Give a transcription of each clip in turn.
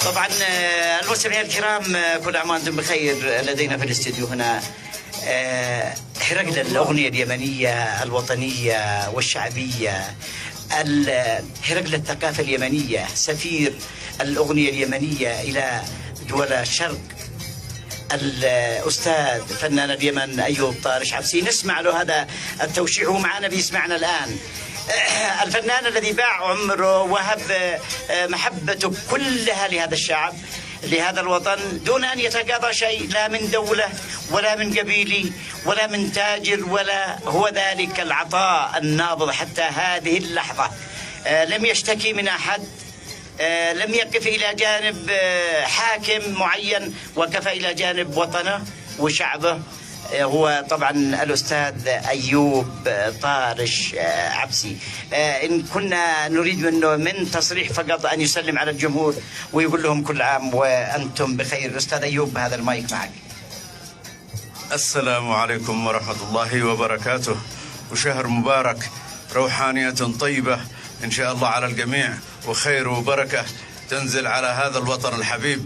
طبعا المستمعين الكرام، كل عام وانتم بخير. لدينا في الاستديو هنا هرقل الأغنية اليمنية الوطنية والشعبية، هرقل الثقافة اليمنية، سفير الأغنية اليمنية إلى دول الشرق، الأستاذ فنان اليمن أيوب طارش عبسي. نسمع له هذا التوشيح، هو معنا بيسمعنا الآن. الفنان الذي باع عمره وهب محبته كلها لهذا الشعب، لهذا الوطن، دون أن يتقاضى شيء، لا من دولة ولا من قبيلة ولا من تاجر، ولا هو ذلك العطاء النابض حتى هذه اللحظة. لم يشتكي من أحد، لم يقف إلى جانب حاكم معين، وقف إلى جانب وطنه وشعبه. هو طبعا الأستاذ أيوب طارش عبسي. إن كنا نريد منه من تصريح فقط أن يسلم على الجمهور ويقول لهم كل عام وأنتم بخير. أستاذ أيوب، هذا المايك معك. السلام عليكم ورحمة الله وبركاته، وشهر مبارك، روحانية طيبة إن شاء الله على الجميع، وخير وبركة تنزل على هذا الوطن الحبيب،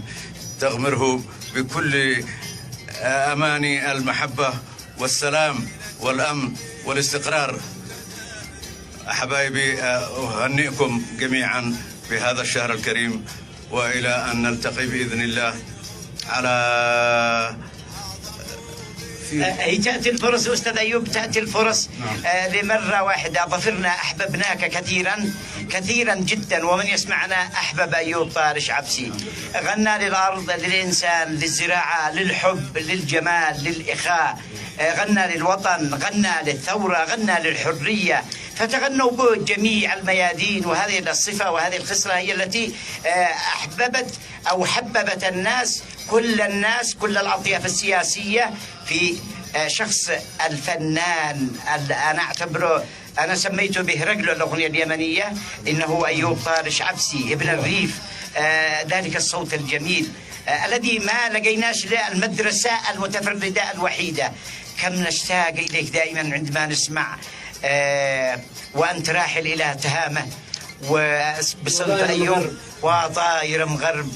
تغمره بكل أماني المحبة والسلام والأمن والاستقرار. أحبائي، أهنئكم جميعا بهذا الشهر الكريم، وإلى أن نلتقي بإذن الله على هي تأتي الفرص أستاذ أيوب، تأتي الفرص لمرة واحدة. ظفرنا أحببناك كثيرا كثيرا جدا، ومن يسمعنا أحبب أيوب طارش عبسي. غنى للأرض، للإنسان، للزراعة، للحب، للجمال، للإخاء، غنى للوطن، غنى للثورة، غنى للحرية، فتغنوا به جميع الميادين. وهذه الصفة وهذه الخصلة هي التي أحببت أو حببت الناس، كل الناس، كل الأطياف السياسية في شخص الفنان. أنا أعتبره، أنا سميته بهرقل الأغنية اليمنية، إنه أيوب طارش عبسي ابن الريف، ذلك الصوت الجميل الذي ما لقيناش له المدرسة المتفردة الوحيدة. كم نشتاق إليك دائما عندما نسمع وأنت راحل إلى تهامة وبصوت أيوب وطائر مغرب.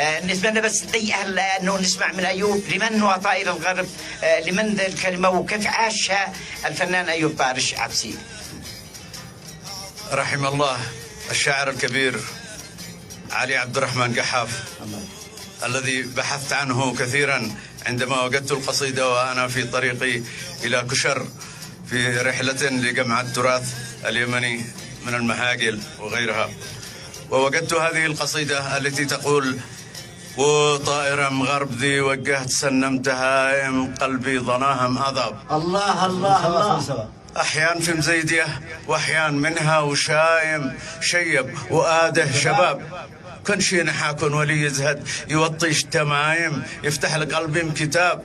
نتمنى بس أنه نسمع من أيوب لمن هو طائر الغرب، لمن ذا الكلمة، وكيف عاشها الفنان أيوب طارش عبسي. رحم الله الشاعر الكبير علي عبد الرحمن قحاف، الذي بحثت عنه كثيرا عندما وجدت القصيدة وأنا في طريقي إلى كشر في رحلة لجمع التراث اليمني من المهاجل وغيرها، ووجدت هذه القصيدة التي تقول: وطائر مغرب ذي وجهت سنمتها ام قلبي ظناهم أضب. الله الله الله. أحيان في مزيدية وأحيان منها وشايم شيب وآده شباب، كن شي نحاكن ولي يزهد يوطيش تمايم، يفتح لقلبي كتاب.